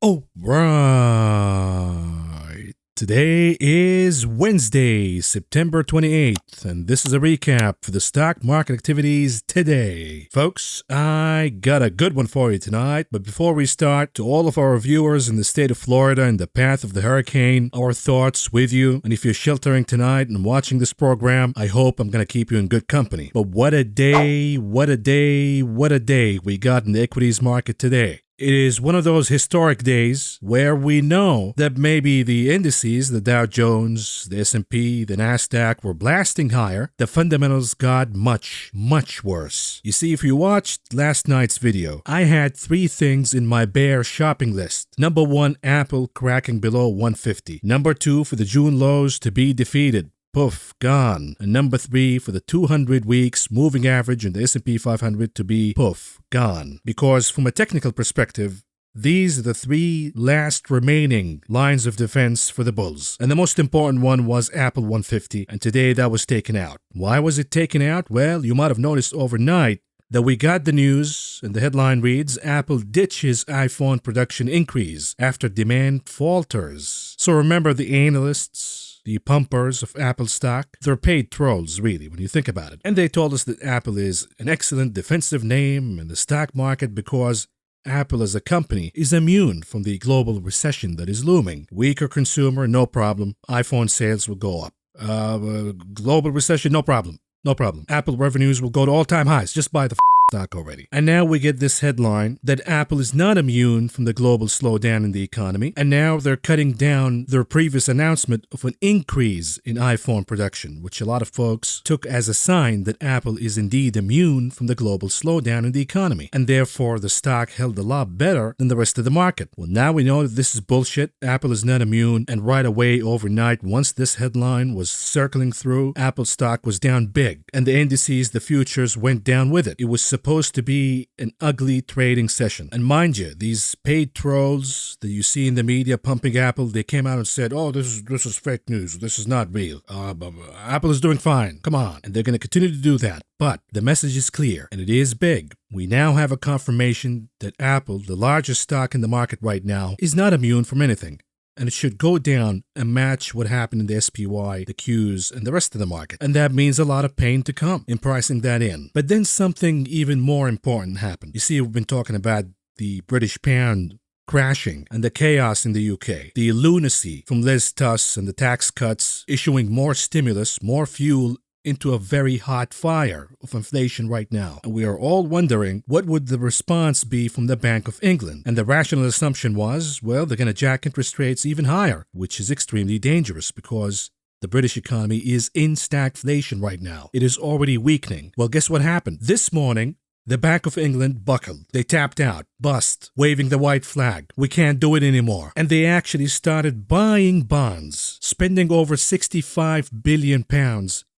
Oh, right. Today is Wednesday, September 28th, and this is a recap for the stock market activities today. Folks, I got a good one for you tonight, but before we start, to all of our viewers in the state of Florida in the path of the hurricane, our thoughts with you, and if you're sheltering tonight and watching this program, I hope I'm going to keep you in good company. But what a day we got in the equities market today. It is one of those historic days where we know that maybe the indices, the Dow Jones, the S&P, the Nasdaq were blasting higher. The fundamentals got much worse. You see, if you watched last night's video, I had three things in my bear shopping list. Number one, Apple cracking below 150. Number two, for the June lows to be defeated. Poof, gone. And number three, for the 200 weeks moving average in the S&P 500 to be poof, gone. Because from a technical perspective, these are the three last remaining lines of defense for the bulls. And the most important one was Apple 150, and today that was taken out. Why was it taken out? Well, you might have noticed overnight that we got the news, and the headline reads, Apple ditches iPhone production increase after demand falters. So remember, the analysts, the pumpers of Apple stock, they're paid trolls, really, when you think about it. And they told us that Apple is an excellent defensive name in the stock market because Apple as a company is immune from the global recession that is looming. Weaker consumer, no problem. iPhone sales will go up. Global recession, no problem. No problem. Apple revenues will go to all-time highs. Just buy the stock already. And now we get this headline that Apple is not immune from the global slowdown in the economy, and now they're cutting down their previous announcement of an increase in iPhone production, which a lot of folks took as a sign that Apple is indeed immune from the global slowdown in the economy, and therefore the stock held a lot better than the rest of the market. Well, now we know that this is bullshit. Apple is not immune, and right away overnight, once this headline was circling through, Apple stock was down big, and the indices, the futures, went down with it. It was supposed to be an ugly trading session. And mind you, these paid trolls that you see in the media pumping Apple, they came out and said, oh, this is fake news. This is not real. Apple is doing fine. Come on. And they're going to continue to do that. But the message is clear, and it is big. We now have a confirmation that Apple, the largest stock in the market right now, is not immune from anything. And it should go down and match what happened in the SPY, the Qs, and the rest of the market. And that means a lot of pain to come in pricing that in. But then something even more important happened. You see, we've been talking about the British pound crashing and the chaos in the UK, the lunacy from Liz Truss and the tax cuts issuing more stimulus, more fuel into a very hot fire of inflation right now. And we are all wondering, what would the response be from the Bank of England? And the rational assumption was, well, they're going to jack interest rates even higher, which is extremely dangerous because the British economy is in stagflation right now. It is already weakening. Well, guess what happened? This morning, the Bank of England buckled. They tapped out, bust, waving the white flag. We can't do it anymore. And they actually started buying bonds, spending over £65 billion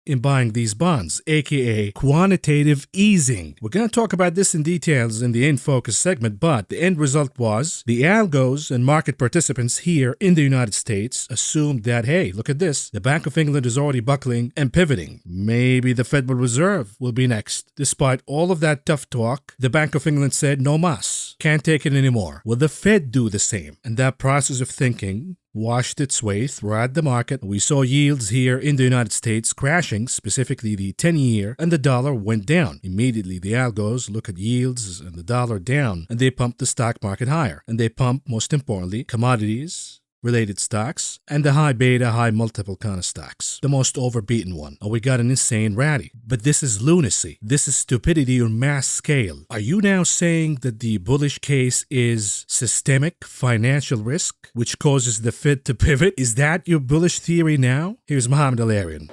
in buying these bonds, aka quantitative easing. We're going to talk about this in details in the In Focus segment, but the end result was the algos and market participants here in the United States assumed that, hey, look at this, the Bank of England is already buckling and pivoting. Maybe the Federal Reserve will be next. Despite all of that tough talk, the Bank of England said no mas, can't take it anymore. Will the Fed do the same? And that process of thinking washed its way throughout the market. We saw yields here in the United States crashing, specifically the 10-year, and the dollar went down. Immediately, the algos look at yields and the dollar down, and they pump the stock market higher. And they pump, most importantly, commodities, related stocks, and the high beta, high multiple kind of stocks. The most overbeaten one. And we got an insane rally. But this is lunacy. This is stupidity on mass scale. Are you now saying that the bullish case is systemic financial risk, which causes the Fed to pivot? Is that your bullish theory now? Here's Mohammed Al-Arian.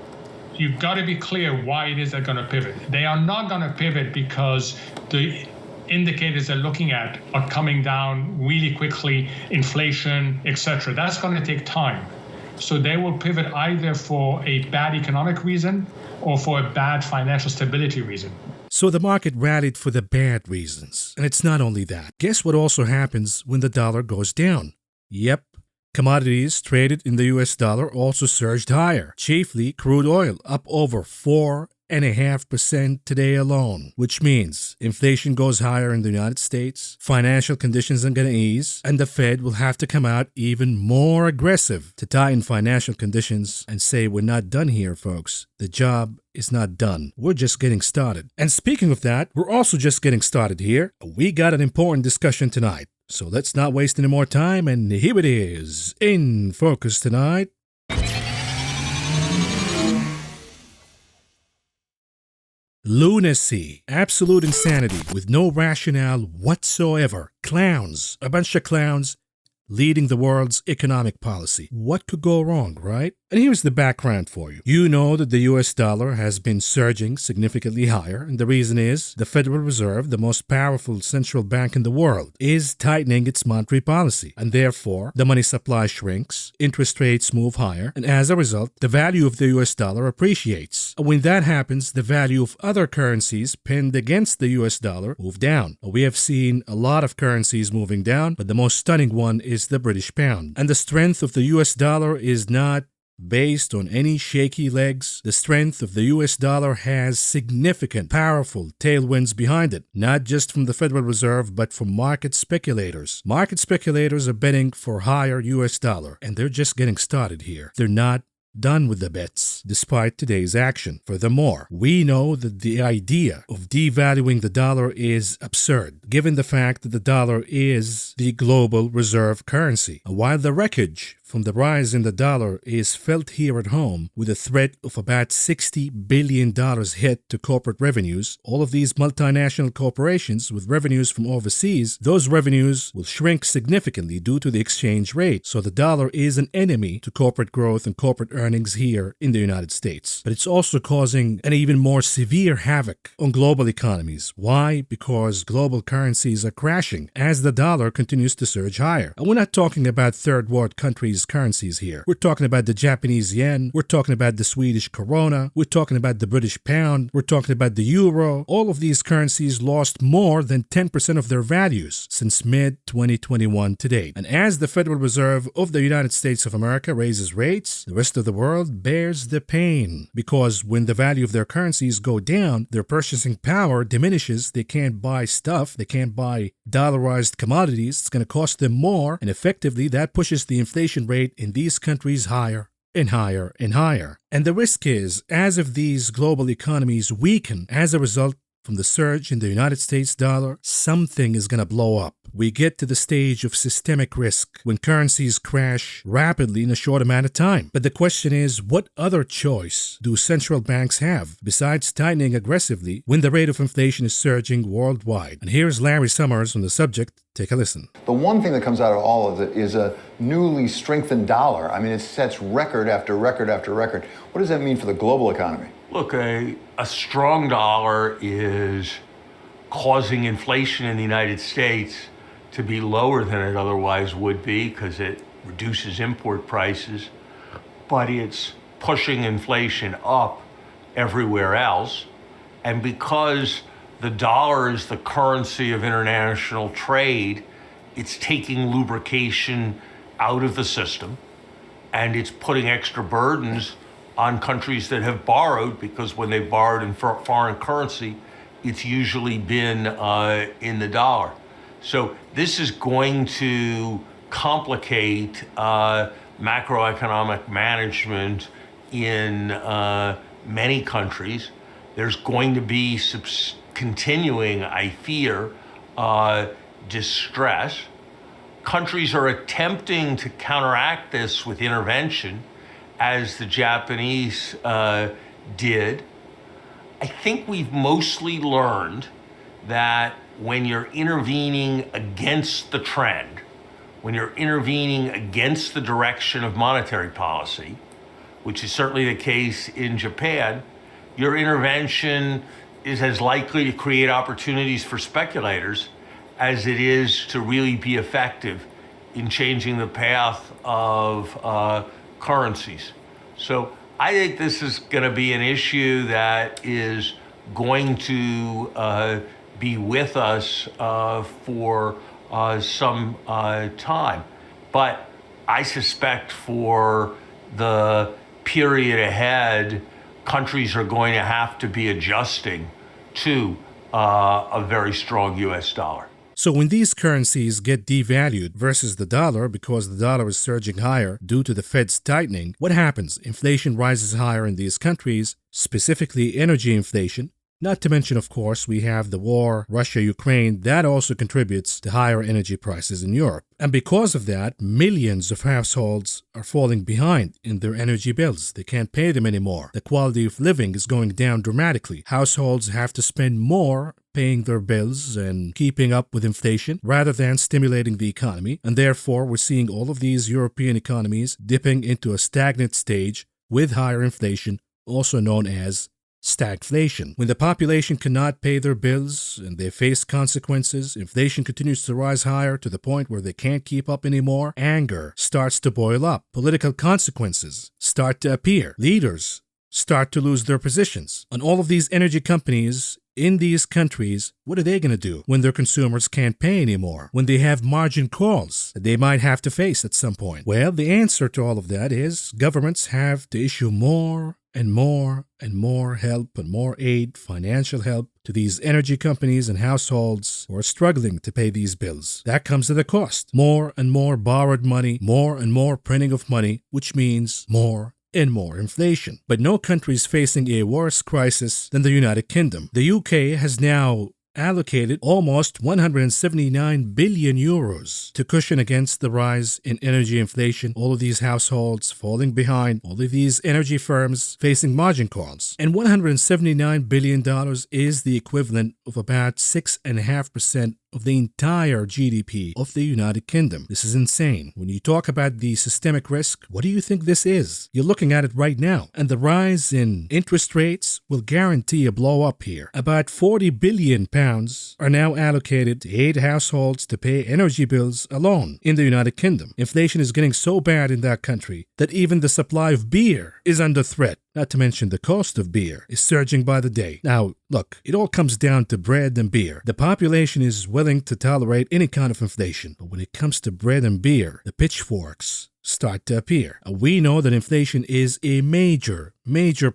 You've got to be clear why it is they're going to pivot. They are not going to pivot because the indicators they're looking at are coming down really quickly, inflation, etc. That's going to take time. So they will pivot either for a bad economic reason or for a bad financial stability reason. So the market rallied for the bad reasons. And it's not only that. Guess what also happens when the dollar goes down? Yep. Commodities traded in the US dollar also surged higher. Chiefly crude oil, up over 4 8.5% today alone, which means inflation goes higher in the United States, financial conditions are going to ease, and the Fed will have to come out even more aggressive to tighten financial conditions and say, we're not done here, folks. The job is not done. We're just getting started. And speaking of that, we're also just getting started here. We got an important discussion tonight. So let's not waste any more time, and here it is, in focus tonight. Lunacy, absolute insanity with no rationale whatsoever. Clowns, a bunch of clowns leading the world's economic policy. What could go wrong, right? And here's the background for you. You know that the US dollar has been surging significantly higher, and the reason is the Federal Reserve, the most powerful central bank in the world, is tightening its monetary policy, and therefore the money supply shrinks, interest rates move higher, and as a result, the value of the US dollar appreciates. And when that happens, the value of other currencies pinned against the US dollar move down. We have seen a lot of currencies moving down, but the most stunning one is the British pound. And the strength of the US dollar is not based on any shaky legs. The strength of the US dollar has significant, powerful tailwinds behind it, not just from the Federal Reserve, but from market speculators. Market speculators are betting for higher US dollar, and they're just getting started here. They're not done with the bets, despite today's action. Furthermore, we know that the idea of devaluing the dollar is absurd, given the fact that the dollar is the global reserve currency. And while the wreckage from the rise in the dollar is felt here at home, with a threat of about $60 billion hit to corporate revenues, all of these multinational corporations with revenues from overseas, those revenues will shrink significantly due to the exchange rate. So the dollar is an enemy to corporate growth and corporate earnings here in the United States. But it's also causing an even more severe havoc on global economies. Why? Because global currencies are crashing as the dollar continues to surge higher. And we're not talking about third world countries' currencies here. We're talking about the Japanese yen, we're talking about the Swedish krona, we're talking about the British pound, we're talking about the euro. All of these currencies lost more than 10% of their values since mid-2021 to date. And as the Federal Reserve of the United States of America raises rates, the rest of the world bears the pain, because when the value of their currencies go down, their purchasing power diminishes. They can't buy stuff, they can't buy dollarized commodities. It's going to cost them more, and effectively that pushes the inflation rate in these countries higher and higher and higher. And the risk is, as if these global economies weaken as a result from the surge in the United States dollar, something is going to blow up. We get to the stage of systemic risk when currencies crash rapidly in a short amount of time. But the question is, what other choice do central banks have besides tightening aggressively when the rate of inflation is surging worldwide? And here's Larry Summers on the subject. Take a listen. The one thing that comes out of all of it is a newly strengthened dollar. I mean, it sets record after record after record. What does that mean for the global economy? Look, a strong dollar is causing inflation in the United States to be lower than it otherwise would be because it reduces import prices, but it's pushing inflation up everywhere else. And because the dollar is the currency of international trade, it's taking lubrication out of the system, and it's putting extra burdens on countries that have borrowed, because when they've borrowed in foreign currency, it's usually been in the dollar. So this is going to complicate macroeconomic management in many countries. There's going to be continuing, I fear, distress. Countries are attempting to counteract this with intervention, as the Japanese did. I think we've mostly learned that when you're intervening against the trend, when you're intervening against the direction of monetary policy, which is certainly the case in Japan, your intervention is as likely to create opportunities for speculators as it is to really be effective in changing the path of currencies. So I think this is going to be an issue that is going to be with us for some time. But I suspect for the period ahead, countries are going to have to be adjusting to a very strong U.S. dollar. So when these currencies get devalued versus the dollar because the dollar is surging higher due to the Fed's tightening, what happens? Inflation rises higher in these countries, specifically energy inflation. Not to mention, of course, we have the war, Russia-Ukraine, that also contributes to higher energy prices in Europe. And because of that, millions of households are falling behind in their energy bills. They can't pay them anymore. The quality of living is going down dramatically. Households have to spend more paying their bills and keeping up with inflation rather than stimulating the economy. And therefore, we're seeing all of these European economies dipping into a stagnant stage with higher inflation, also known as stagflation. When the population cannot pay their bills and they face consequences, inflation continues to rise higher to the point where they can't keep up anymore, anger starts to boil up, political consequences start to appear, leaders start to lose their positions. And all of these energy companies in these countries, what are they going to do when their consumers can't pay anymore? When they have margin calls that they might have to face at some point? Well, the answer to all of that is governments have to issue more and more and more help and more aid, financial help to these energy companies and households who are struggling to pay these bills. That comes at a cost. More and more borrowed money, more and more printing of money, which means more and more inflation. But no country is facing a worse crisis than the United Kingdom. The UK has now allocated almost 179 billion euros to cushion against the rise in energy inflation, all of these households falling behind, all of these energy firms facing margin calls. And $179 billion is the equivalent of about 6.5% of the entire GDP of the United Kingdom. This is insane. When you talk about the systemic risk, what do you think this is? You're looking at it right now. And the rise in interest rates will guarantee a blow up here. About 40 billion pounds are now allocated to aid households to pay energy bills alone in the United Kingdom. Inflation is getting so bad in that country that even the supply of beer is under threat. Not to mention the cost of beer is surging by the day. Now, look, it all comes down to bread and beer. The population is willing to tolerate any kind of inflation, but when it comes to bread and beer, the pitchforks start to appear. We know that inflation is a major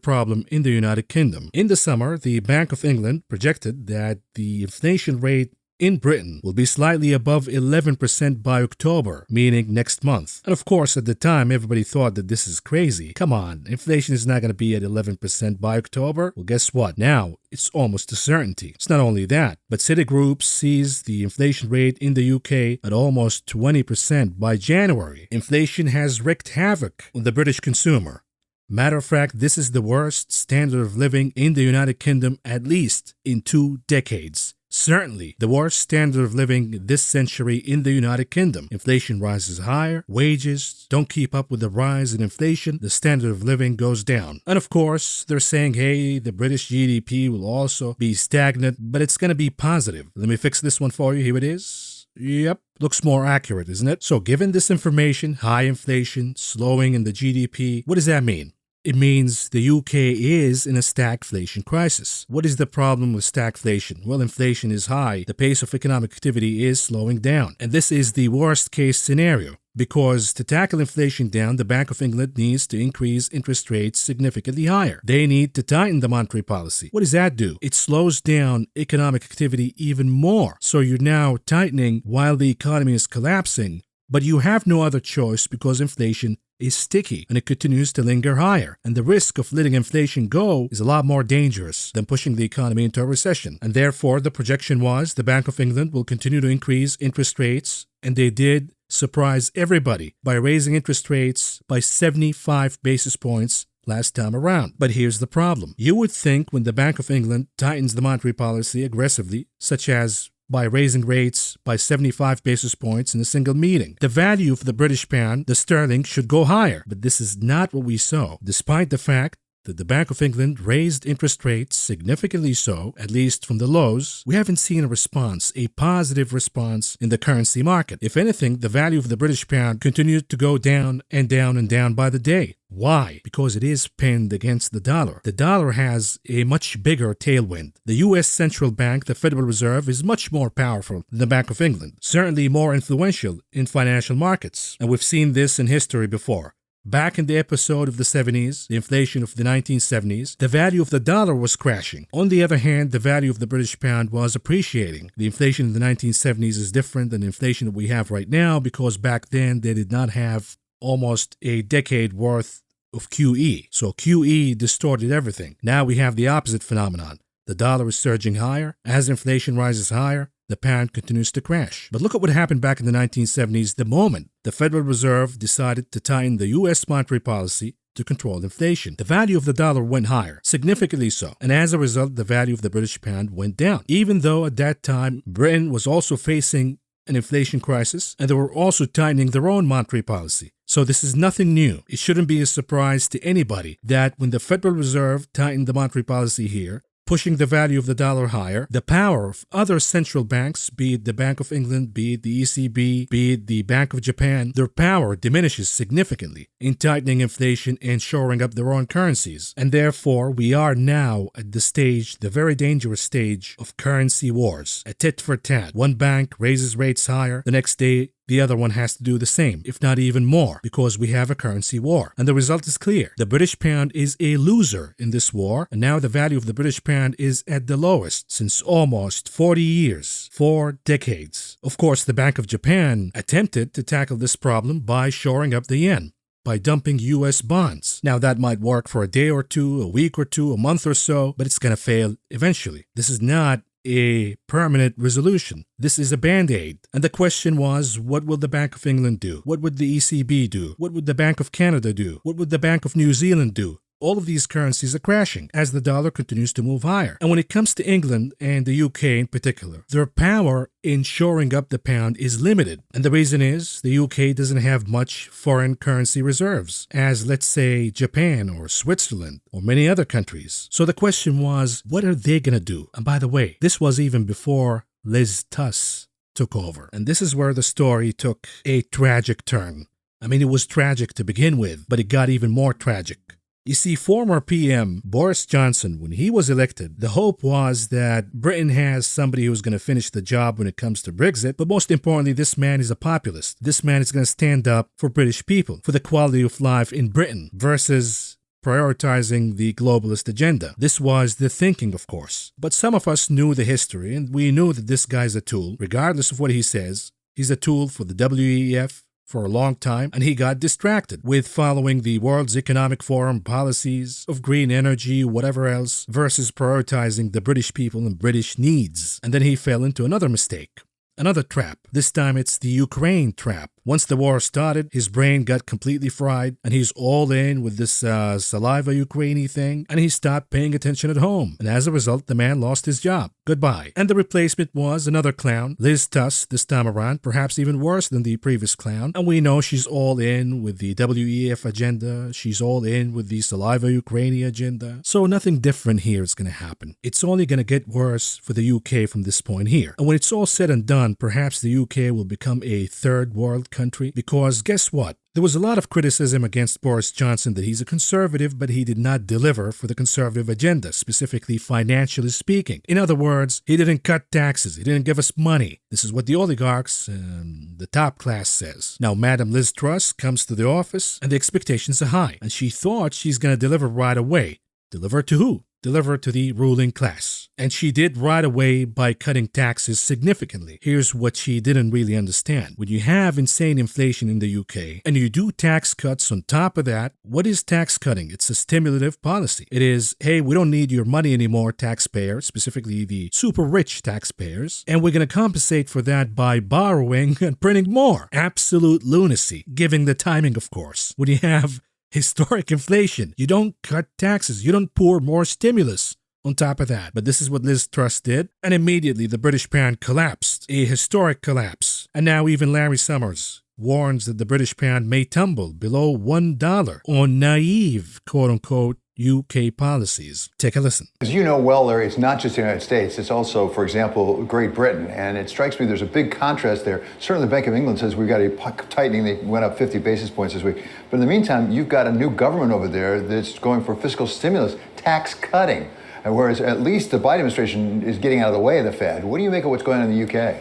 problem in the United Kingdom. In the summer, the Bank of England projected that the inflation rate in Britain will be slightly above 11% by October, meaning next month. And of course, at the time, everybody thought that this is crazy. Come on, inflation is not going to be at 11% by October. Well, guess what? Now, it's almost a certainty. It's not only that, but Citigroup sees the inflation rate in the UK at almost 20% by January. Inflation has wreaked havoc on the British consumer. Matter of fact, this is the worst standard of living in the United Kingdom, at least in 2 decades. Certainly, the worst standard of living this century in the United Kingdom. Inflation rises higher, wages don't keep up with the rise in inflation, the standard of living goes down. And of course, they're saying, hey, the British GDP will also be stagnant, but it's going to be positive. Let me fix this one for you. Here it is. Yep, looks more accurate, isn't it? So given this information, high inflation, slowing in the GDP, what does that mean? It means the UK is in a stagflation crisis. What is the problem with stagflation? Well, inflation is high. The pace of economic activity is slowing down. And this is the worst case scenario because to tackle inflation down, the Bank of England needs to increase interest rates significantly higher. They need to tighten the monetary policy. What does that do? It slows down economic activity even more. So you're now tightening while the economy is collapsing, but you have no other choice because inflation is sticky and it continues to linger higher. And the risk of letting inflation go is a lot more dangerous than pushing the economy into a recession. And therefore, the projection was the Bank of England will continue to increase interest rates, and they did surprise everybody by raising interest rates by 75 basis points last time around. But here's the problem. You would think when the Bank of England tightens the monetary policy aggressively, such as by raising rates by 75 basis points in a single meeting, the value of the British pound, the sterling, should go higher. But this is not what we saw, despite the fact that the Bank of England raised interest rates significantly so, at least from the lows. We haven't seen a response, a positive response in the currency market. If anything, the value of the British pound continued to go down and down and down by the day. Why? Because it is pinned against the dollar. The dollar has a much bigger tailwind. The U.S. Central Bank, the Federal Reserve, is much more powerful than the Bank of England, certainly more influential in financial markets. And we've seen this in history before. Back in the episode of the 70s, the inflation of the 1970s, the value of the dollar was crashing. On the other hand, the value of the British pound was appreciating. The inflation in the 1970s is different than the inflation that we have right now because back then they did not have almost a decade worth of QE. So QE distorted everything. Now we have the opposite phenomenon. The dollar is surging higher. As inflation rises higher, the pound continues to crash. But look at what happened back in the 1970s the moment the Federal Reserve decided to tighten the U.S. monetary policy to control inflation. The value of the dollar went higher, significantly so. And as a result, the value of the British pound went down. Even though at that time, Britain was also facing an inflation crisis, and they were also tightening their own monetary policy. So this is nothing new. It shouldn't be a surprise to anybody that when the Federal Reserve tightened the monetary policy here, pushing the value of the dollar higher, the power of other central banks, be it the Bank of England, be it the ECB, be it the Bank of Japan, their power diminishes significantly in tightening inflation and shoring up their own currencies. And therefore, we are now at the stage, the very dangerous stage of currency wars, a tit for tat. One bank raises rates higher, the next day the other one has to do the same, if not even more, because we have a currency war. And the result is clear. The British pound is a loser in this war, and now the value of the British pound is at the lowest since almost 40 years, 4 decades. Of course, the Bank of Japan attempted to tackle this problem by shoring up the yen, by dumping U.S. bonds. Now that might work for a day or two, a week or two, a month or so, but it's going to fail eventually. This is not a permanent resolution. This is a band-aid. And the question was, what will the Bank of England do? What would the ECB do? What would the Bank of Canada do? What would the Bank of New Zealand do? All of these currencies are crashing as the dollar continues to move higher. And when it comes to England and the UK in particular, their power in shoring up the pound is limited. And the reason is the UK doesn't have much foreign currency reserves, as let's say Japan or Switzerland or many other countries. So the question was, what are they going to do? And by the way, this was even before Liz Truss took over. And this is where the story took a tragic turn. I mean, it was tragic to begin with, but it got even more tragic. You see, former PM Boris Johnson, when he was elected, the hope was that Britain has somebody who's going to finish the job when it comes to Brexit, but most importantly, this man is a populist. This man is going to stand up for British people, for the quality of life in Britain, versus prioritizing the globalist agenda. This was the thinking, of course. But some of us knew the history, and we knew that this guy's a tool. Regardless of what he says, he's a tool for the WEF, for a long time, and he got distracted with following the World's Economic Forum policies of green energy, whatever else, versus prioritizing the British people and British needs. And then he fell into another mistake. Another trap. This time it's the Ukraine trap. Once the war started, his brain got completely fried, and he's all in with this saliva Ukraine thing, and he stopped paying attention at home. And as a result, the man lost his job. Goodbye. And the replacement was another clown, Liz Truss, this time around, perhaps even worse than the previous clown. And we know she's all in with the WEF agenda. She's all in with the saliva Ukraine agenda. So nothing different here is going to happen. It's only going to get worse for the UK from this point here. And when it's all said and done, perhaps the UK will become a third world country, because guess what? There was a lot of criticism against Boris Johnson that he's a conservative, but he did not deliver for the conservative agenda, specifically financially speaking. In other words, he didn't cut taxes. He didn't give us money. This is what the oligarchs, the top class says. Now, Madam Liz Truss comes to the office, and the expectations are high, and she thought she's going to deliver right away. Deliver to who? Deliver to the ruling class. And she did right away by cutting taxes significantly. Here's what she didn't really understand. When you have insane inflation in the UK and you do tax cuts on top of that, what is tax cutting? It's a stimulative policy. It is, hey, we don't need your money anymore, taxpayers, specifically the super rich taxpayers, and we're going to compensate for that by borrowing and printing more. Absolute lunacy, given the timing, of course. When you have historic inflation, you don't cut taxes, you don't pour more stimulus on top of that. But this is what Liz Truss did, and immediately the British pound collapsed, a historic collapse. And now even Larry Summers warns that the British pound may tumble below $1 on naive, quote-unquote, UK policies. Take a listen. As you know well, Larry, it's not just the United States. It's also, for example, Great Britain. And it strikes me there's a big contrast there. Certainly the Bank of England says we've got a tightening. They went up 50 basis points this week. But in the meantime, you've got a new government over there that's going for fiscal stimulus, tax cutting. And whereas at least the Biden administration is getting out of the way of the Fed. What do you make of what's going on in the UK?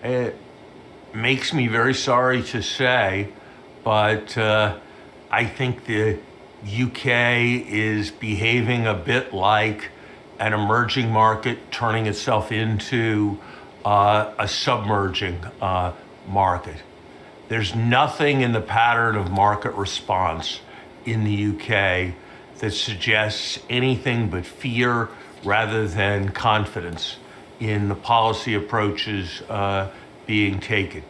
It makes me very sorry to say, but I think the UK is behaving a bit like an emerging market turning itself into a submerging market. There's nothing in the pattern of market response in the UK that suggests anything but fear rather than confidence in the policy approaches being taken.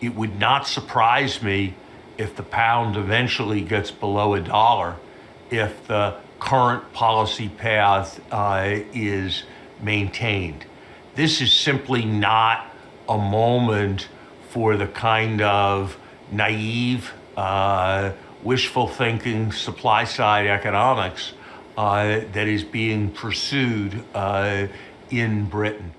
It would not surprise me if the pound eventually gets below $1 if the current policy path is maintained. This is simply not a moment for the kind of naive, wishful thinking supply side economics that is being pursued in Britain.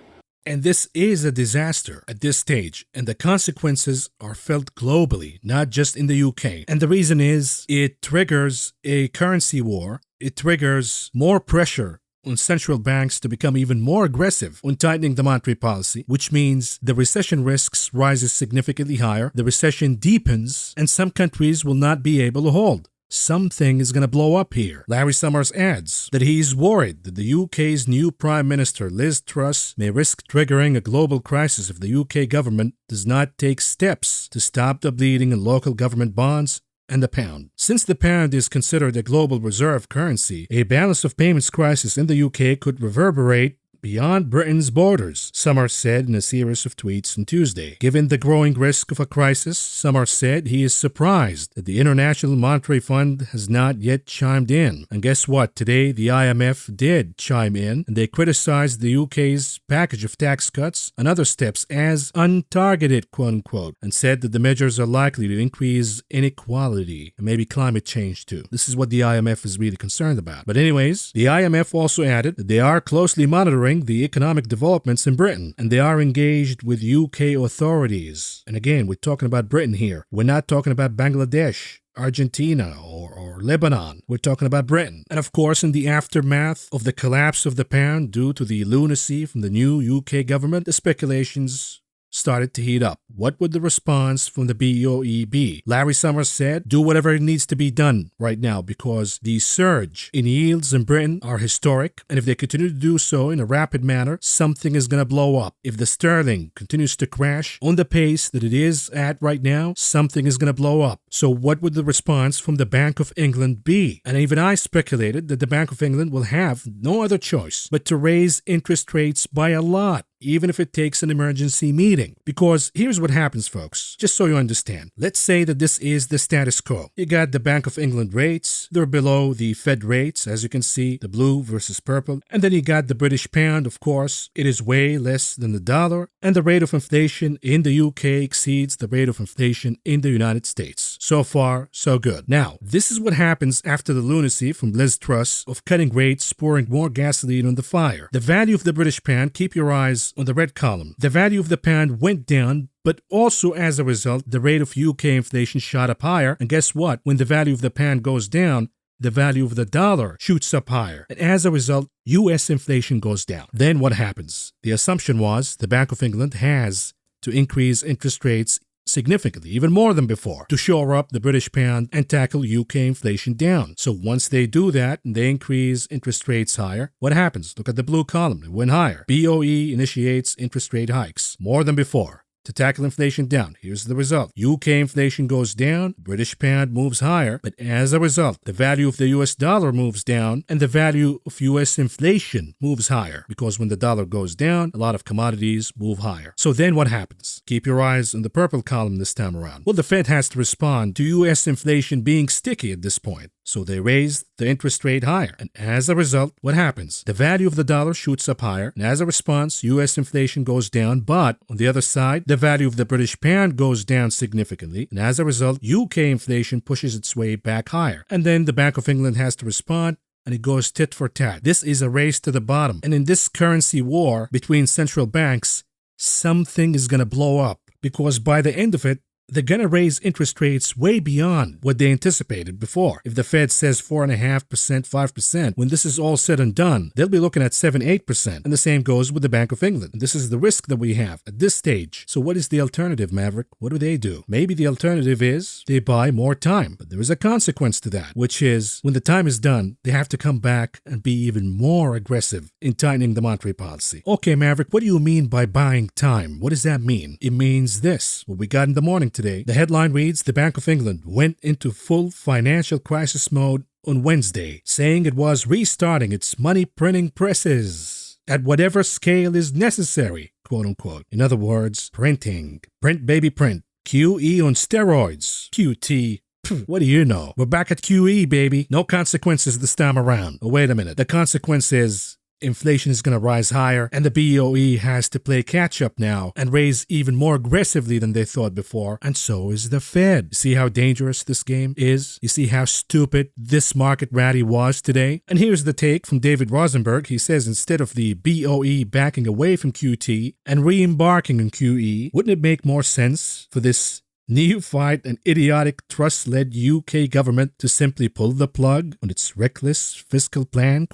And this is a disaster at this stage, and the consequences are felt globally, not just in the UK. And the reason is it triggers a currency war, it triggers more pressure on central banks to become even more aggressive on tightening the monetary policy, which means the recession risks rises significantly higher, the recession deepens, and some countries will not be able to hold. Something is going to blow up here. Larry Summers adds that he's worried that the UK's new Prime Minister Liz Truss may risk triggering a global crisis if the UK government does not take steps to stop the bleeding in local government bonds and the pound. Since the pound is considered a global reserve currency, a balance of payments crisis in the UK could reverberate beyond Britain's borders, Summers said in a series of tweets on Tuesday. Given the growing risk of a crisis, Summers said he is surprised that the International Monetary Fund has not yet chimed in. And guess what? Today, the IMF did chime in, and they criticized the UK's package of tax cuts and other steps as untargeted, quote-unquote, and said that the measures are likely to increase inequality and maybe climate change too. This is what the IMF is really concerned about. But anyways, the IMF also added that they are closely monitoring the economic developments in Britain, and they are engaged with UK authorities. And again, we're talking about Britain here. We're not talking about Bangladesh, Argentina, or Lebanon. We're talking about Britain. And of course, in the aftermath of the collapse of the pound due to the lunacy from the new UK government, the speculations started to heat up. What would the response from the BOE be? Larry Summers said, do whatever needs to be done right now because the surge in yields in Britain are historic, and if they continue to do so in a rapid manner, something is going to blow up. If the sterling continues to crash on the pace that it is at right now, something is going to blow up. So what would the response from the Bank of England be? And even I speculated that the Bank of England will have no other choice but to raise interest rates by a lot, even if it takes an emergency meeting. Because here's what happens, folks, just so you understand. Let's say that this is the status quo. You got the Bank of England rates, they're below the Fed rates, as you can see, the blue versus purple. And then you got the British pound, of course, it is way less than the dollar, and the rate of inflation in the UK exceeds the rate of inflation in the United States. So far, so good. Now, this is what happens after the lunacy from Liz Truss of cutting rates, pouring more gasoline on the fire. The value of the British pound, keep your eyes on the red column. The value of the pound went down, but also as a result, the rate of UK inflation shot up higher. And guess what? When the value of the pound goes down, the value of the dollar shoots up higher. And as a result, US inflation goes down. Then what happens? The assumption was the Bank of England has to increase interest rates significantly, even more than before, to shore up the British pound and tackle UK inflation down. So once they do that and they increase interest rates higher, what happens? Look at the blue column. It went higher. BOE initiates interest rate hikes more than before to tackle inflation down. Here's the result. UK inflation goes down, British pound moves higher, but as a result, the value of the US dollar moves down and the value of US inflation moves higher because when the dollar goes down, a lot of commodities move higher. So then what happens? Keep your eyes on the purple column this time around. Well, the Fed has to respond to US inflation being sticky at this point. So they raised the interest rate higher. And as a result, what happens? The value of the dollar shoots up higher. And as a response, US inflation goes down. But on the other side, the value of the British pound goes down significantly. And as a result, UK inflation pushes its way back higher. And then the Bank of England has to respond, and it goes tit for tat. This is a race to the bottom. And in this currency war between central banks, something is going to blow up. Because by the end of it, they're going to raise interest rates way beyond what they anticipated before. If the Fed says 4.5%, 5%, when this is all said and done, they'll be looking at 7, 8%. And the same goes with the Bank of England. This is the risk that we have at this stage. So what is the alternative, Maverick? What do? Maybe the alternative is they buy more time. But there is a consequence to that, which is when the time is done, they have to come back and be even more aggressive in tightening the monetary policy. Okay, Maverick, what do you mean by buying time? What does that mean? It means this. What we got in the morning today, the headline reads, the Bank of England went into full financial crisis mode on Wednesday, saying it was restarting its money printing presses at whatever scale is necessary, quote unquote. In other words, printing. Print, baby, print. QE on steroids. QT. What do you know? We're back at QE, baby. No consequences this time around. Oh, wait a minute. The consequence is inflation is going to rise higher, and the BOE has to play catch-up now and raise even more aggressively than they thought before, and so is the Fed. See how dangerous this game is? You see how stupid this market rally was today? And here's the take from David Rosenberg. He says instead of the BOE backing away from QT and re-embarking on QE, wouldn't it make more sense for this neophyte and idiotic trust-led UK government to simply pull the plug on its reckless fiscal plan, ?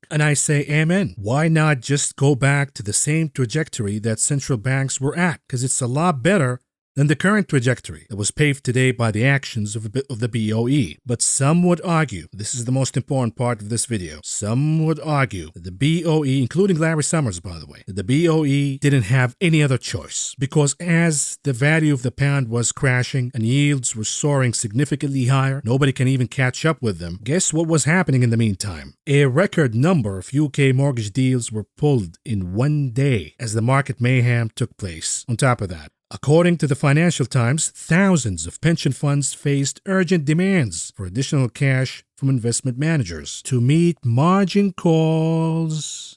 And I say amen. Why not just go back to the same trajectory that central banks were at? Because it's a lot better than the current trajectory that was paved today by the actions of the BOE. But some would argue, this is the most important part of this video, some would argue that the BOE, including Larry Summers by the way, that the BOE didn't have any other choice. Because as the value of the pound was crashing and yields were soaring significantly higher, nobody can even catch up with them. Guess what was happening in the meantime? A record number of UK mortgage deals were pulled in one day as the market mayhem took place. On top of that, according to the Financial Times, thousands of pension funds faced urgent demands for additional cash from investment managers to meet margin calls.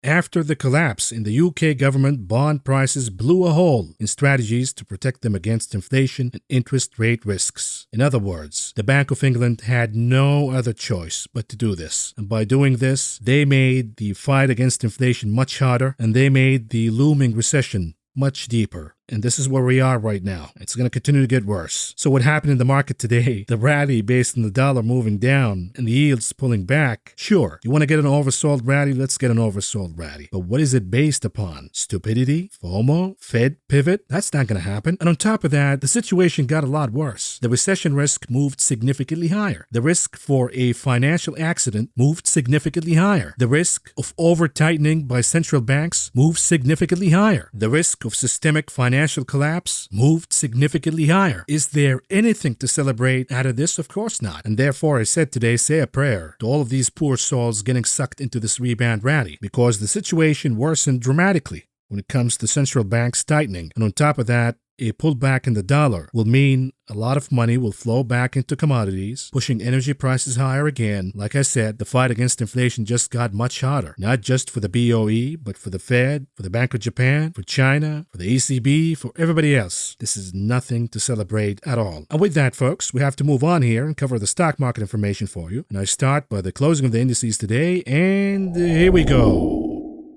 After the collapse in the UK government, bond prices blew a hole in strategies to protect them against inflation and interest rate risks. In other words, the Bank of England had no other choice but to do this. And by doing this, they made the fight against inflation much harder, and they made the looming recession much deeper. And this is where we are right now. It's going to continue to get worse. So what happened in the market today, the rally based on the dollar moving down and the yields pulling back, sure, you want to get an oversold rally, let's get an oversold rally. But what is it based upon? Stupidity? FOMO? Fed pivot? That's not going to happen. And on top of that, the situation got a lot worse. The recession risk moved significantly higher. The risk for a financial accident moved significantly higher. The risk of over-tightening by central banks moved significantly higher. The risk of systemic financial collapse moved significantly higher. Is there anything to celebrate out of this? Of course not. And therefore, I said today, say a prayer to all of these poor souls getting sucked into this rebound rally, because the situation worsened dramatically when it comes to central banks tightening. And on top of that, a pullback in the dollar will mean a lot of money will flow back into commodities, pushing energy prices higher again. Like I said, the fight against inflation just got much harder, not just for the BOE, but for the Fed, for the Bank of Japan, for China, for the ECB, for everybody else. This is nothing to celebrate at all. And with that, folks, we have to move on here and cover the stock market information for you. And I start by the closing of the indices today, and here we go.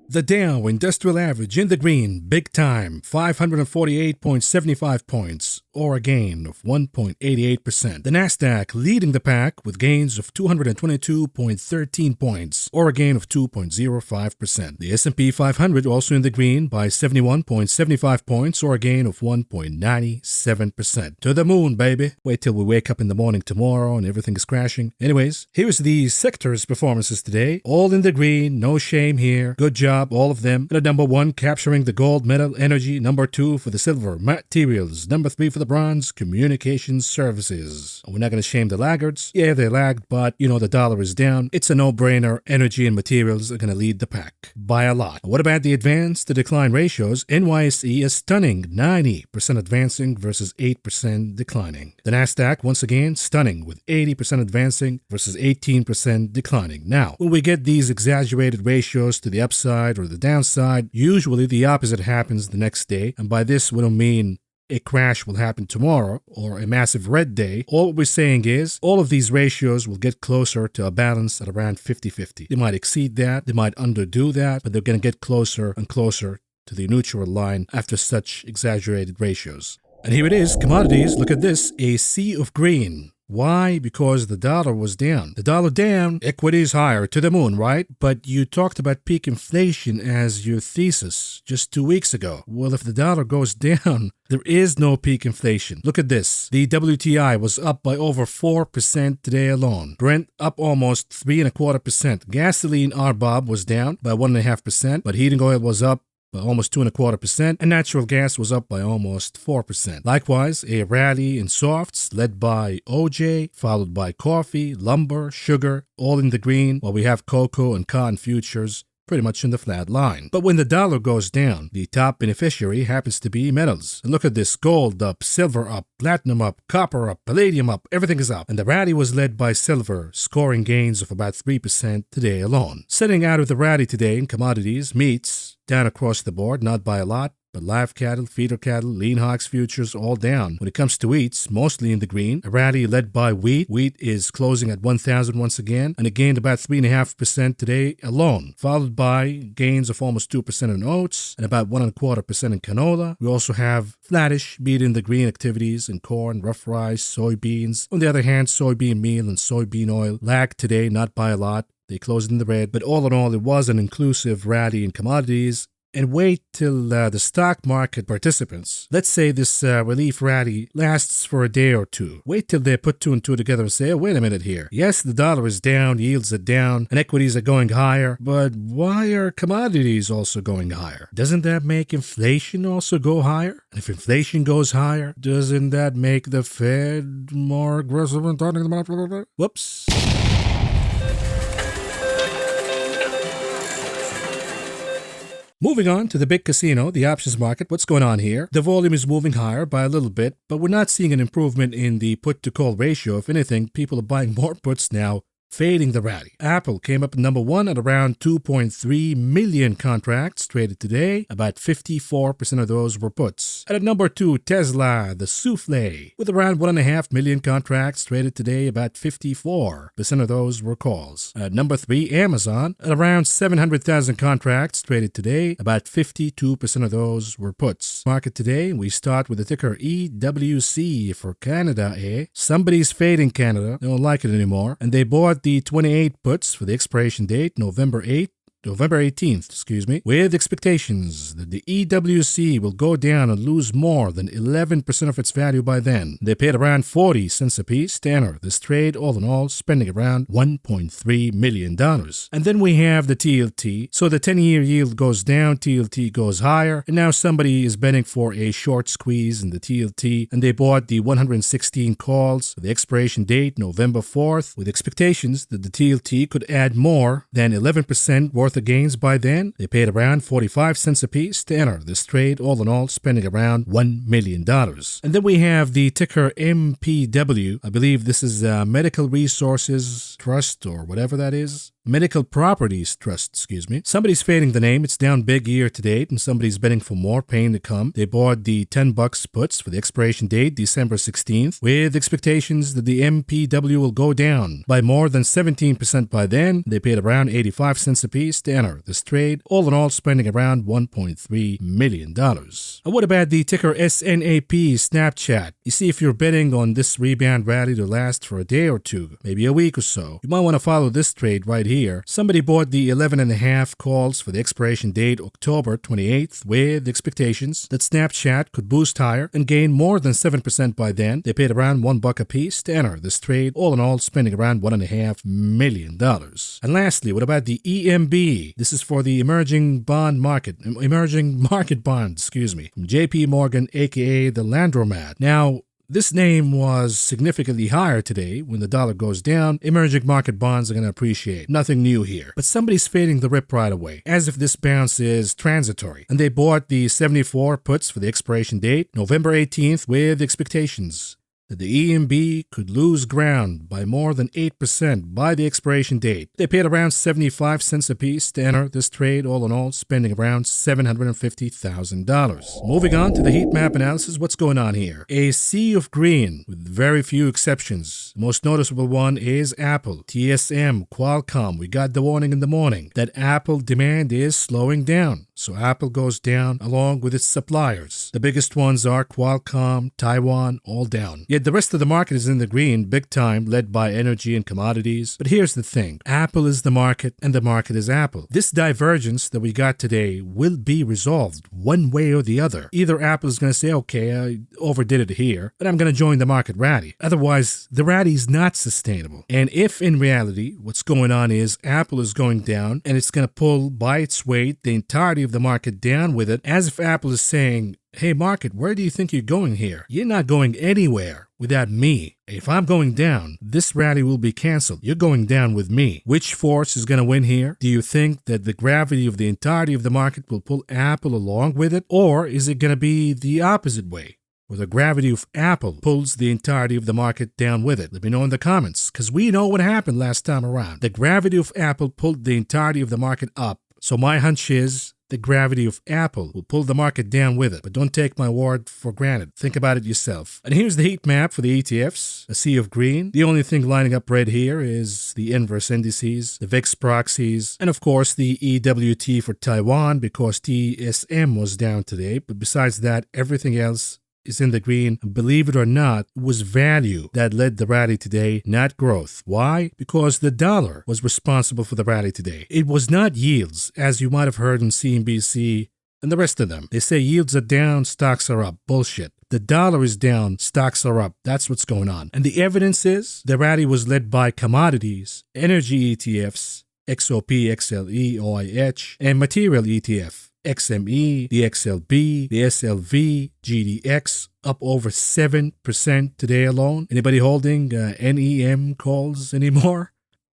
The Dow Industrial Average in the green, big time, 548.75 points, or a gain of 1.88%. The Nasdaq leading the pack with gains of 222.13 points, or a gain of 2.05%. The S&P 500 also in the green by 71.75 points, or a gain of 1.97%. To the moon, baby. Wait till we wake up in the morning tomorrow and everything is crashing. Anyways, here's the sectors' performances today. All in the green, no shame here. Good job, all of them. The number 1, capturing the gold medal, energy. Number 2 for the silver, materials. Number 3 for the bronze, communications services. We're not going to shame the laggards. Yeah, they lagged, but you know the dollar is down. It's a no-brainer. Energy and materials are going to lead the pack by a lot. What about the advance to decline ratios? NYSE is stunning, 90% advancing versus 8% declining. The Nasdaq, once again, stunning with 80% advancing versus 18% declining. Now, when we get these exaggerated ratios to the upside or the downside, usually the opposite happens the next day, and by this we don't mean a crash will happen tomorrow or a massive red day. All we're saying is all of these ratios will get closer to a balance at around 50-50. They might exceed that, they might underdo that, but they're going to get closer and closer to the neutral line after such exaggerated ratios. And here it is, commodities, look at this, a sea of green. Why? Because the dollar was down. The dollar down, equities higher, to the moon, right? But you talked about peak inflation as your thesis just 2 weeks ago. Well, if the dollar goes down, there is no peak inflation. Look at this. The WTI was up by over 4% today alone. Brent up almost 3.25%. Gasoline RBOB was down by 1.5%, but heating oil was up by almost 2.25%, and natural gas was up by almost 4%. Likewise, a rally in softs led by OJ, followed by coffee, lumber, sugar, all in the green, while we have cocoa and cotton futures pretty much in the flat line. But when the dollar goes down, the top beneficiary happens to be metals. And look at this, gold up, silver up, platinum up, copper up, palladium up, everything is up. And the rally was led by silver, scoring gains of about 3% today alone. Setting out of the rally today in commodities, meats, down across the board, not by a lot, but live cattle, feeder cattle, lean hogs futures all down. When it comes to wheats, mostly in the green. A rally led by wheat. Wheat is closing at 1,000 once again, and it gained about 3.5% today alone, followed by gains of almost 2% in oats and about 1.25% in canola. We also have flattish, meat in the green activities in corn, rough rice, soybeans. On the other hand, soybean meal and soybean oil lagged today, not by a lot. They closed in the red, but all in all, it was an inclusive rally in commodities. And wait till the stock market participants, let's say this relief rally lasts for a day or two. Wait till they put two and two together and say, oh, wait a minute here. Yes, the dollar is down, yields are down, and equities are going higher, but why are commodities also going higher? Doesn't that make inflation also go higher? And if inflation goes higher, doesn't that make the Fed more aggressive in talking about it? Whoops. Moving on to the big casino, the options market, what's going on here? The volume is moving higher by a little bit, but we're not seeing an improvement in the put-to-call ratio. If anything, people are buying more puts now, fading the rally. Apple came up number one at around 2.3 million contracts traded today. About 54% of those were puts. And at number two, Tesla, the souffle, with around 1.5 million contracts traded today. About 54% of those were calls. At number three, Amazon, at around 700,000 contracts traded today. About 52% of those were puts. Market today, we start with the ticker EWC for Canada, Somebody's fading Canada. They don't like it anymore. And they bought the 28 puts for the expiration date, November 18th, with expectations that the EWC will go down and lose more than 11% of its value by then. They paid around 40 cents a piece to enter this trade, all in all spending around $1.3 million. And then we have the TLT. So the 10-year yield goes down, TLT goes higher, and now somebody is betting for a short squeeze in the TLT, and they bought the 116 calls for the expiration date, November 4th, with expectations that the TLT could add more than 11% worth of gains by then. They paid around 45 cents a piece to enter this trade, all in all spending around $1 million. And then we have the ticker MPW. I believe this is Medical Resources Trust or whatever that is. Medical Properties Trust, Somebody's fading the name. It's down big year to date, and somebody's betting for more pain to come. They bought the $10 puts for the expiration date, December 16th, with expectations that the MPW will go down by more than 17% by then. They paid around 85 cents a piece to enter this trade, all in all spending around $1.3 million. And what about the ticker SNAP Snapchat? You see, if you're betting on this rebound rally to last for a day or two, maybe a week or so, you might want to follow this trade right here. Somebody bought the 11.5 calls for the expiration date, October 28th, with expectations that Snapchat could boost higher and gain more than 7% by then. They paid around $1 a piece to enter this trade, all in all spending around $1.5 million. And lastly, what about the EMB? This is for the emerging market bonds, from JP Morgan, aka the Landromat. Now, this name was significantly higher today. When the dollar goes down, emerging market bonds are going to appreciate. Nothing new here. But somebody's fading the rip right away, as if this bounce is transitory. And they bought the 74 puts for the expiration date, November 18th, with expectations that the EMB could lose ground by more than 8% by the expiration date. They paid around 75 cents a piece to enter this trade, all in all spending around $750,000. Moving on to the heat map analysis, what's going on here? A sea of green with very few exceptions. The most noticeable one is Apple, TSM, Qualcomm. We got the warning in the morning that Apple demand is slowing down. So Apple goes down along with its suppliers. The biggest ones are Qualcomm, Taiwan, all down. Yet the rest of the market is in the green big time, led by energy and commodities. But here's the thing. Apple is the market and the market is Apple. This divergence that we got today will be resolved one way or the other. Either Apple is going to say, okay, I overdid it here, but I'm going to join the market rally. Otherwise, the rally is not sustainable. And if in reality, what's going on is Apple is going down and it's going to pull by its weight the entirety of the market down with it, as if Apple is saying, hey market, where do you think you're going here? You're not going anywhere without me. If I'm going down, this rally will be canceled. You're going down with me. Which force is going to win here? Do you think that the gravity of the entirety of the market will pull Apple along with it? Or is it going to be the opposite way, where the gravity of Apple pulls the entirety of the market down with it? Let me know in the comments, because we know what happened last time around. The gravity of Apple pulled the entirety of the market up. So my hunch is the gravity of Apple will pull the market down with it. But don't take my word for granted. Think about it yourself. And here's the heat map for the ETFs, a sea of green. The only thing lining up red here is the inverse indices, the VIX proxies, and of course the EWT for Taiwan, because TSM was down today. But besides that, everything else is in the green. Believe it or not, it was value that led the rally today, not growth. Why? Because the dollar was responsible for the rally today. It was not yields, as you might have heard in CNBC and the rest of them. They say yields are down, stocks are up. Bullshit. The dollar is down, stocks are up. That's what's going on. And the evidence is the rally was led by commodities, energy ETFs, XOP, XLE, OIH, and material ETF. XME, the XLB, the SLV, GDX, up over 7% today alone. Anybody holding NEM calls anymore?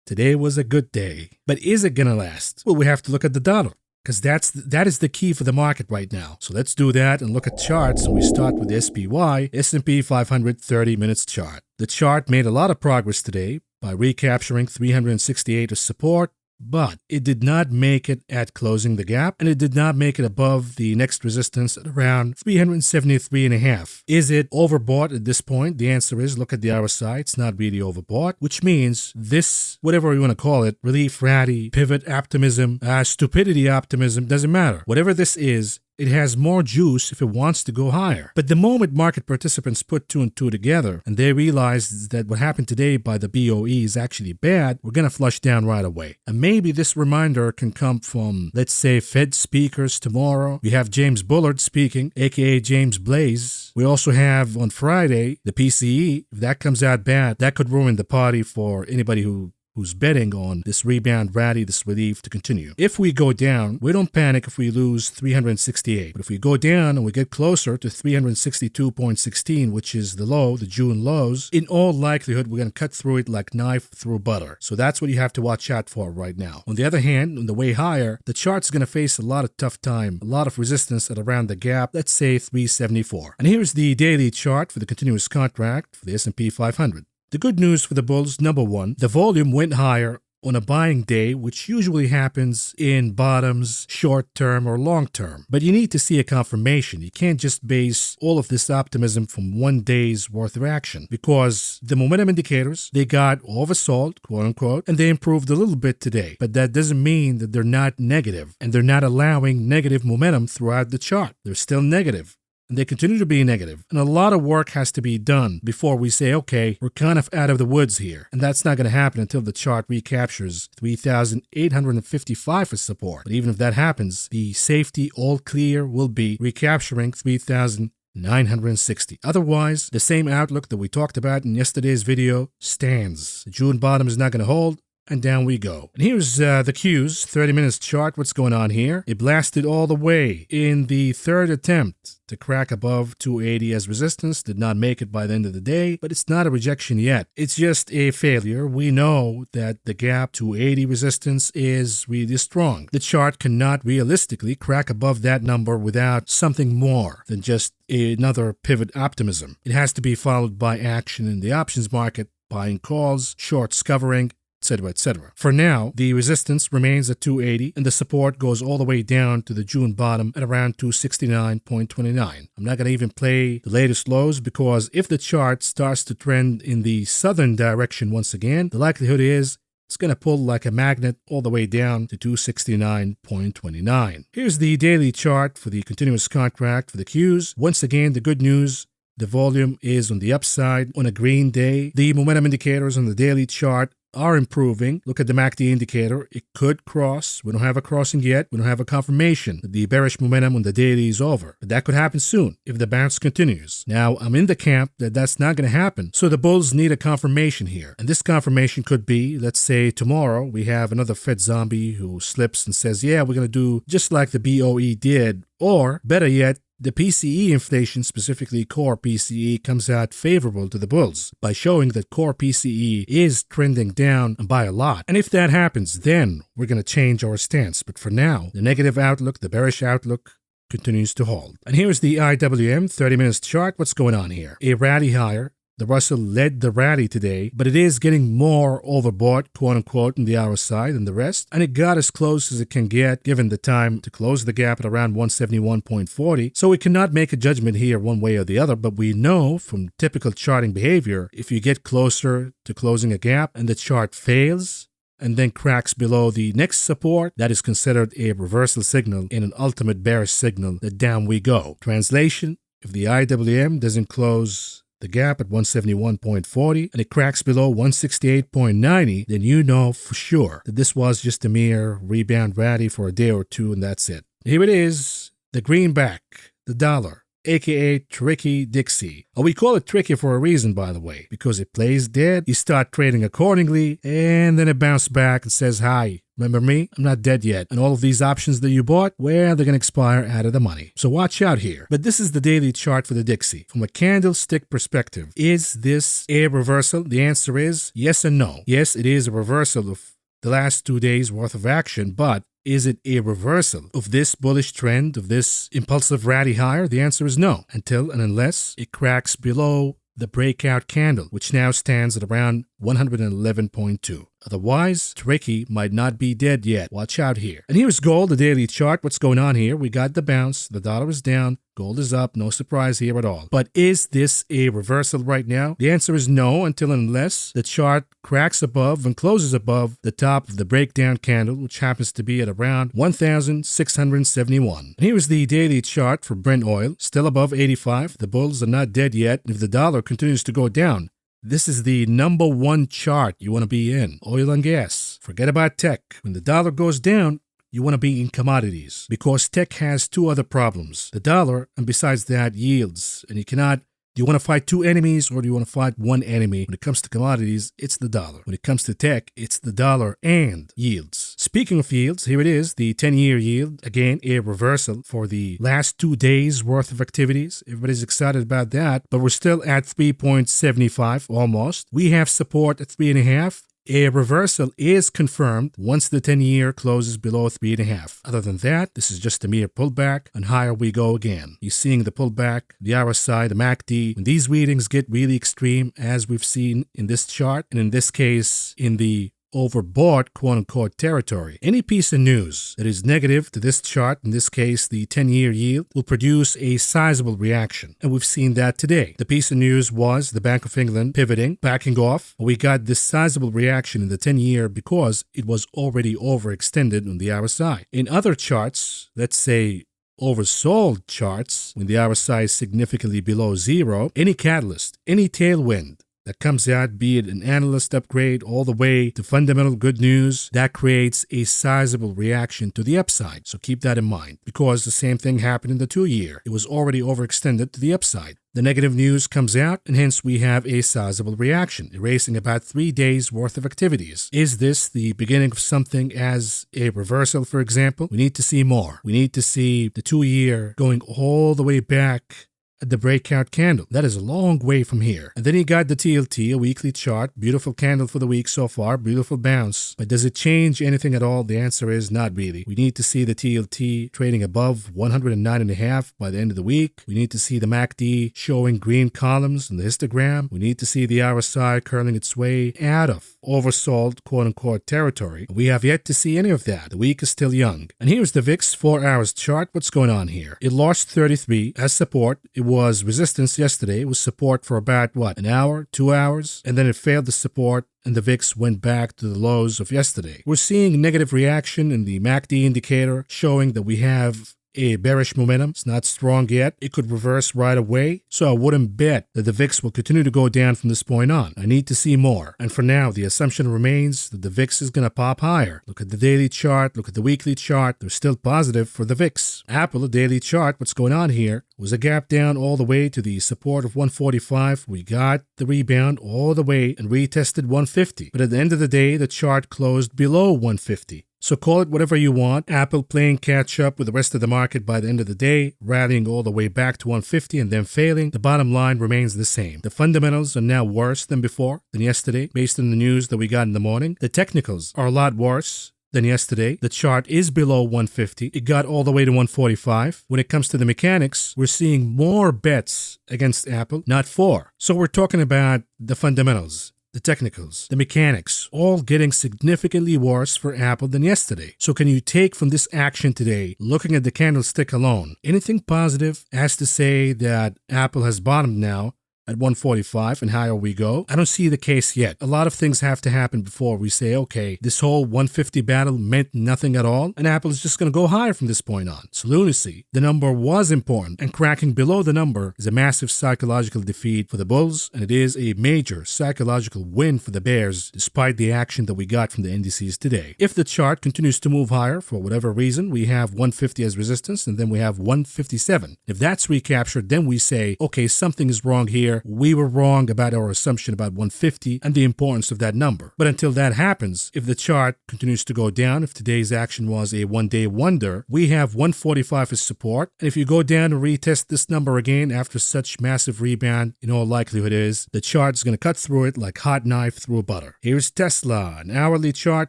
Today was a good day. But is it going to last? Well, we have to look at the dollar, because that is the key for the market right now. So let's do that and look at charts. And we start with the SPY, S&P 500 30 minutes chart. The chart made a lot of progress today by recapturing 368 as support, but it did not make it at closing the gap, and it did not make it above the next resistance at around 373.5. Is it overbought at this point? The answer is, look at the RSI. It's not really overbought, which means this, whatever you want to call it, relief rally, pivot optimism, stupidity optimism, doesn't matter. Whatever this is, it has more juice if it wants to go higher. But the moment market participants put two and two together and they realize that what happened today by the BOE is actually bad, we're going to flush down right away. And maybe this reminder can come from, let's say, Fed speakers tomorrow. We have James Bullard speaking, aka James Blaze. We also have on Friday the PCE. If that comes out bad, that could ruin the party for anybody who's betting on this rebound rally, this relief to continue. If we go down, we don't panic if we lose 368. But if we go down and we get closer to 362.16, which is the low, the June lows, in all likelihood, we're going to cut through it like knife through butter. So that's what you have to watch out for right now. On the other hand, on the way higher, the chart's going to face a lot of tough time, a lot of resistance at around the gap, let's say 374. And here's the daily chart for the continuous contract for the S&P 500. The good news for the bulls, number one, the volume went higher on a buying day, which usually happens in bottoms, short term or long term. But you need to see a confirmation. You can't just base all of this optimism from one day's worth of action, because the momentum indicators, they got oversold, quote unquote, and they improved a little bit today. But that doesn't mean that they're not negative, and they're not allowing negative momentum throughout the chart. They're still negative. And they continue to be negative. And a lot of work has to be done before we say, okay, we're kind of out of the woods here. And that's not going to happen until the chart recaptures 3,855 for support. But even if that happens, the safety all clear will be recapturing 3,960. Otherwise, the same outlook that we talked about in yesterday's video stands. The June bottom is not going to hold. And down we go. And here's the Qs, 30 minutes chart. What's going on here? It blasted all the way in the third attempt to crack above 280 as resistance. Did not make it by the end of the day, but it's not a rejection yet. It's just a failure. We know that the gap 280 resistance is really strong. The chart cannot realistically crack above that number without something more than just another pivot optimism. It has to be followed by action in the options market, buying calls, shorts covering, etc., etc. For now, the resistance remains at 280 and the support goes all the way down to the June bottom at around 269.29. I'm not going to even play the latest lows, because if the chart starts to trend in the southern direction once again, the likelihood is it's going to pull like a magnet all the way down to 269.29. Here's the daily chart for the continuous contract for the Qs. Once again, the good news, the volume is on the upside on a green day. The momentum indicators on the daily chart are improving. Look at the MACD indicator. It could cross. We don't have a crossing yet. We don't have a confirmation that the bearish momentum on the daily is over. But that could happen soon if the bounce continues. Now, I'm in the camp that that's not going to happen. So the bulls need a confirmation here. And this confirmation could be, let's say tomorrow, we have another Fed zombie who slips and says, yeah, we're going to do just like the BOE did. Or, better yet, the PCE inflation, specifically core PCE, comes out favorable to the bulls by showing that core PCE is trending down by a lot. And if that happens, then we're going to change our stance. But for now, the negative outlook, the bearish outlook, continues to hold. And here's the IWM 30-minute chart. What's going on here? A rally higher. The Russell led the rally today, but it is getting more overbought, quote-unquote, on the hour side than the rest, and it got as close as it can get given the time to close the gap at around 171.40, so we cannot make a judgment here one way or the other, but we know from typical charting behavior, if you get closer to closing a gap and the chart fails, and then cracks below the next support, that is considered a reversal signal and an ultimate bearish signal that down we go. Translation, if the IWM doesn't close the gap at 171.40 and it cracks below 168.90, then you know for sure that this was just a mere rebound rally for a day or two and that's it. Here it is, the greenback, the dollar, aka Tricky Dixie. We call it tricky for a reason, by the way, because it plays dead, you start trading accordingly, and then it bounces back and says, hi, remember me? I'm not dead yet. And all of these options that you bought, well, they're going to expire out of the money. So watch out here. But this is the daily chart for the Dixie. From a candlestick perspective, is this a reversal? The answer is yes and no. Yes, it is a reversal of the last 2 days worth of action, but is it a reversal of this bullish trend, of this impulsive rally higher? The answer is no, until and unless it cracks below the breakout candle, which now stands at around 111.2. Otherwise, Tricky might not be dead yet. Watch out here. And here's gold, the daily chart. What's going on here? We got the bounce. The dollar is down. Gold is up. No surprise here at all. But is this a reversal right now? The answer is no, until and unless the chart cracks above and closes above the top of the breakdown candle, which happens to be at around 1,671. And here's the daily chart for Brent oil. Still above 85. The bulls are not dead yet. And if the dollar continues to go down, this is the number one chart you want to be in. Oil and gas. Forget about tech. When the dollar goes down, you want to be in commodities because tech has two other problems. The dollar, and besides that, yields. And you cannot, do you want to fight two enemies or do you want to fight one enemy? When it comes to commodities, it's the dollar. When it comes to tech, it's the dollar and yields. Speaking of yields, here it is, the 10-year yield. Again, a reversal for the last 2 days worth of activities. Everybody's excited about that, but we're still at 3.75 almost. We have support at 3.5. A reversal is confirmed once the 10-year closes below 3.5. Other than that, this is just a mere pullback, and higher we go again. You're seeing the pullback, the RSI, the MACD. When these readings get really extreme, as we've seen in this chart, and in this case, in the overbought quote-unquote territory. Any piece of news that is negative to this chart, in this case the 10-year yield, will produce a sizable reaction. And we've seen that today. The piece of news was the Bank of England pivoting, backing off. We got this sizable reaction in the 10-year because it was already overextended on the RSI. In other charts, let's say oversold charts, when the RSI is significantly below zero, any catalyst, any tailwind that comes out, be it an analyst upgrade all the way to fundamental good news, that creates a sizable reaction to the upside. So keep that in mind, because the same thing happened in the 2-year. It was already overextended to the upside. The negative news comes out, and hence we have a sizable reaction, erasing about 3 days worth of activities. Is this the beginning of something as a reversal, for example? We need to see more. We need to see the 2-year going all the way back at the breakout candle. That is a long way from here. And then you got the TLT, a weekly chart. Beautiful candle for the week so far. Beautiful bounce. But does it change anything at all? The answer is not really. We need to see the TLT trading above 109.5 by the end of the week. We need to see the MACD showing green columns in the histogram. We need to see the RSI curling its way out of oversold quote-unquote territory. We have yet to see any of that. The week is still young. And here's the VIX 4 hours chart. What's going on here? It lost 33 as support. It was resistance yesterday, it was support for about, an hour, 2 hours, and then it failed the support and the VIX went back to the lows of yesterday. We're seeing negative reaction in the MACD indicator showing that we have a bearish momentum. It's not strong yet. It could reverse right away. So I wouldn't bet that the VIX will continue to go down from this point on. I need to see more. And for now, the assumption remains that the VIX is going to pop higher. Look at the daily chart. Look at the weekly chart. They're still positive for the VIX. Apple, the daily chart, what's going on here was a gap down all the way to the support of 145. We got the rebound all the way and retested 150. But at the end of the day, the chart closed below 150. So call it whatever you want. Apple playing catch up with the rest of the market by the end of the day, rallying all the way back to 150 and then failing. The bottom line remains the same. The fundamentals are now worse than before, than yesterday, based on the news that we got in the morning. The technicals are a lot worse than yesterday. The chart is below 150. It got all the way to 145. When it comes to the mechanics, we're seeing more bets against Apple, not for. So we're talking about the fundamentals, the technicals, the mechanics, all getting significantly worse for Apple than yesterday. So can you take from this action today, looking at the candlestick alone, anything positive as to say that Apple has bottomed now at 145 and higher we go? I don't see the case yet. A lot of things have to happen before we say, okay, this whole 150 battle meant nothing at all, and Apple is just going to go higher from this point on. So lunacy, the number was important, and cracking below the number is a massive psychological defeat for the bulls, and it is a major psychological win for the bears, despite the action that we got from the indices today. If the chart continues to move higher, for whatever reason, we have 150 as resistance, and then we have 157. If that's recaptured, then we say, okay, something is wrong here. We were wrong about our assumption about 150 and the importance of that number. But until that happens, if the chart continues to go down, if today's action was a one-day wonder, we have 145 as support. And if you go down and retest this number again after such massive rebound, in all likelihood is the chart is going to cut through it like hot knife through butter. Here's Tesla, an hourly chart.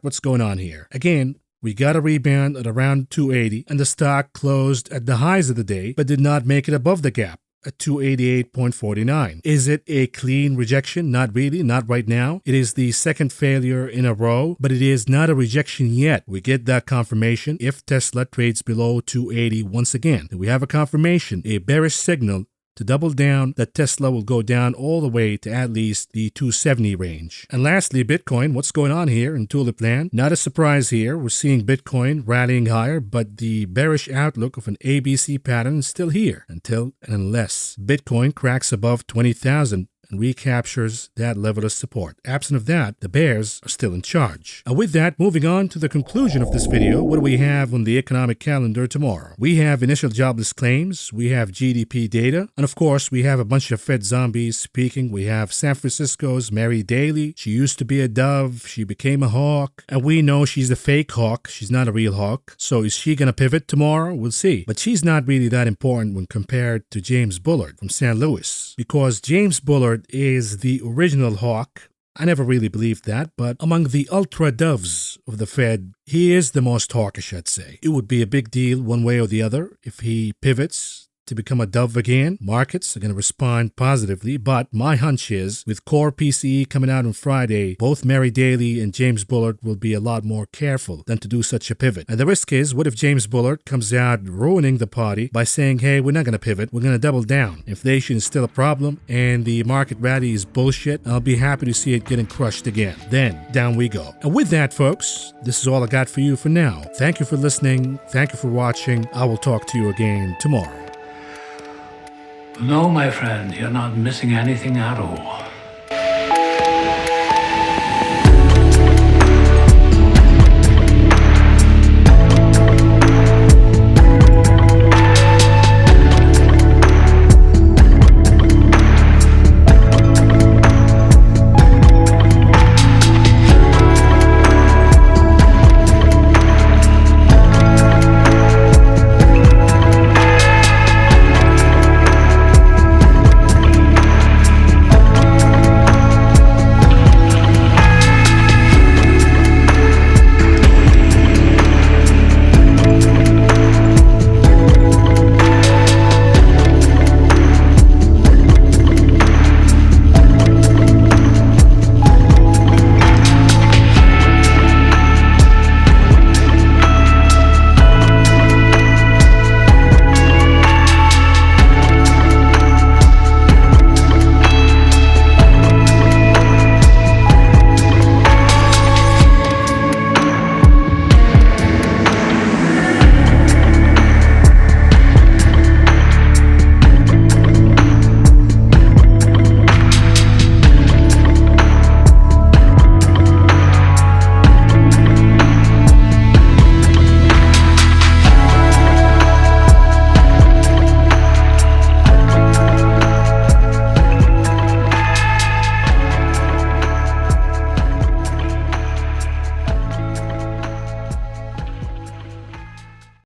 What's going on here? Again, we got a rebound at around 280 and the stock closed at the highs of the day but did not make it above the gap at 288.49. Is it a clean rejection? Not really, not right now. It is the second failure in a row, but it is not a rejection yet. We get that confirmation if Tesla trades below 280 once again. Then we have a confirmation, a bearish signal to double down that Tesla will go down all the way to at least the 270 range. And lastly, Bitcoin, what's going on here in Tulip Land? Not a surprise here. We're seeing Bitcoin rallying higher, but the bearish outlook of an ABC pattern is still here until and unless Bitcoin cracks above 20,000 and recaptures that level of support. Absent of that, the bears are still in charge. And with that, moving on to the conclusion of this video, what do we have on the economic calendar tomorrow? We have initial jobless claims, we have GDP data, and of course, we have a bunch of Fed zombies speaking. We have San Francisco's Mary Daly. She used to be a dove, she became a hawk, and we know she's a fake hawk. She's not a real hawk. So is she going to pivot tomorrow? We'll see. But she's not really that important when compared to James Bullard from St. Louis, because James Bullard is the original hawk. I never really believed that, but among the ultra doves of the Fed, he is the most hawkish, I'd say. It would be a big deal one way or the other if he pivots to become a dove again. Markets are going to respond positively, but my hunch is with core PCE coming out on Friday, both Mary Daly and James Bullard will be a lot more careful than to do such a pivot. And the risk is, what if James Bullard comes out ruining the party by saying, hey, we're not going to pivot, we're going to double down. Inflation is still a problem and the market rally is bullshit. I'll be happy to see it getting crushed again. Then down we go. And with that, folks, this is all I got for you for now. Thank you for listening. Thank you for watching. I will talk to you again tomorrow. No, my friend, you're not missing anything at all.